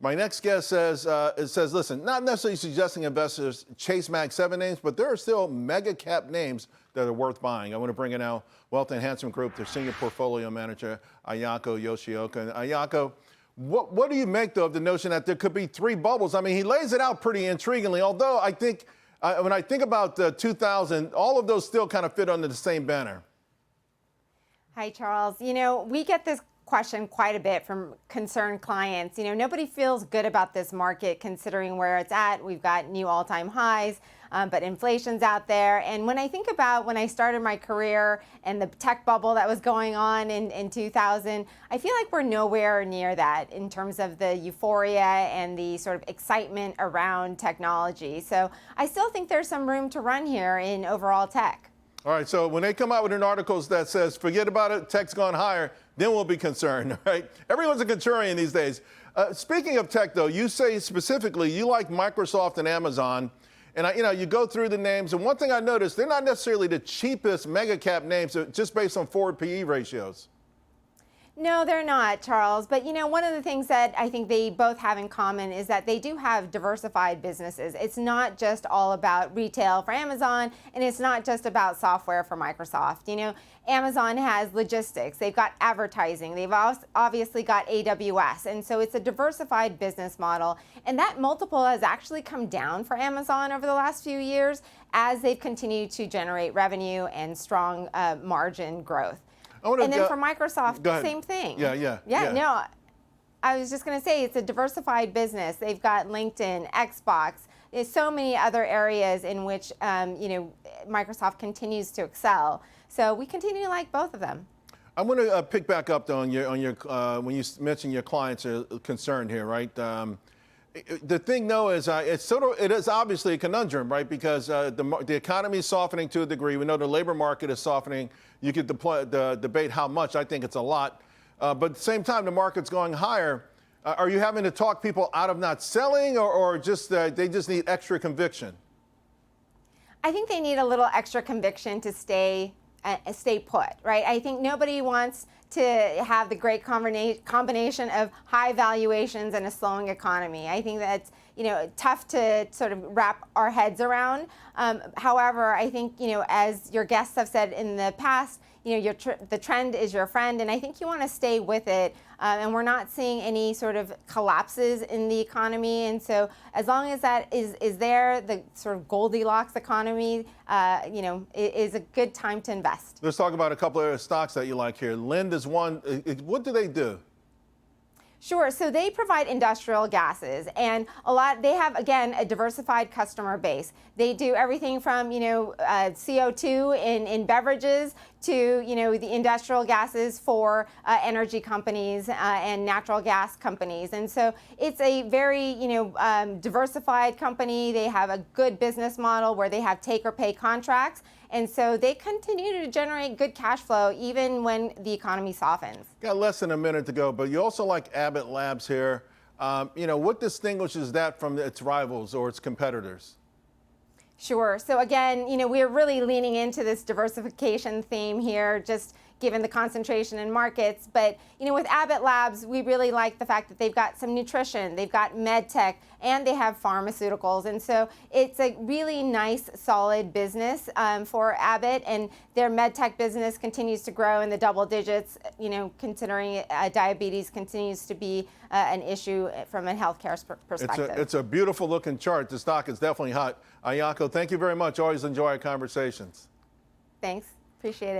My next guest says, listen, not necessarily suggesting investors chase Mag 7 names, but there are still mega cap names that are worth buying. I want to bring in now Wealth Enhancement Group, their senior portfolio manager, Ayako Yoshioka. And Ayako, what do you make, though, of the notion that there could be three bubbles? I mean, he lays it out pretty intriguingly, although I think when I think about 2000, all of those still kind of fit under the same banner. Hi, Charles. We get this question quite a bit from concerned clients. Nobody feels good about this market considering where it's at. We've got new all-time highs, but inflation's out there. And when I think about when I started my career and the tech bubble that was going on in 2000, I feel like we're nowhere near that in terms of the euphoria and the sort of excitement around technology. So I still think there's some room to run here in overall tech. All right, so when they come out with an article that says, forget about it, tech's gone higher, then we'll be concerned, right? Everyone's a contrarian these days. Speaking of tech, though, you say specifically you like Microsoft and Amazon, and you go through the names, and one thing I noticed, they're not necessarily the cheapest mega cap names, just based on forward PE ratios. No, they're not, Charles. But one of the things that I think they both have in common is that they do have diversified businesses. It's not just all about retail for Amazon, and it's not just about software for Microsoft. Amazon has logistics, they've got advertising, they've obviously got AWS, and so it's a diversified business model. And that multiple has actually come down for Amazon over the last few years as they've continued to generate revenue and strong margin growth. And then for Microsoft, same thing. Yeah. No, I was just going to say it's a diversified business. They've got LinkedIn, Xbox. There's so many other areas in which Microsoft continues to excel. So we continue to like both of them. I want to pick back up though on your when you mentioned your clients are concerned here, right? The thing, though, is it is obviously a conundrum, right? Because the economy is softening to a degree. We know the labor market is softening. You could debate how much. I think it's a lot. But at the same time, the market's going higher. Are you having to talk people out of not selling, or just they just need extra conviction? I think they need a little extra conviction to stay put, right? I think nobody wants to have the great combination of high valuations and a slowing economy. I think that's tough to sort of wrap our heads around. However, I think as your guests have said in the past, the trend is your friend, and I think you want to stay with it. And we're not seeing any sort of collapses in the economy, and so as long as that is there, the sort of Goldilocks economy, is a good time to invest. Let's talk about a couple of stocks that you like here. Lind is one. What do they do? Sure. So they provide industrial gases, and they have, again, a diversified customer base. They do everything from, CO2 in beverages to, the industrial gases for energy companies and natural gas companies. And so it's a very, diversified company. They have a good business model where they have take or pay contracts. And so they continue to generate good cash flow even when the economy softens. Got less than a minute to go, but you also like Abbott Labs here. What distinguishes that from its rivals or its competitors? Sure. So again, we're really leaning into this diversification theme here, just given the concentration in markets. But, with Abbott Labs, we really like the fact that they've got some nutrition, they've got med tech, and they have pharmaceuticals. And so it's a really nice, solid business for Abbott. And their med tech business continues to grow in the double digits, considering diabetes continues to be an issue from a healthcare perspective. It's a beautiful looking chart. The stock is definitely hot. Ayako, thank you very much. Always enjoy our conversations. Thanks. Appreciate it.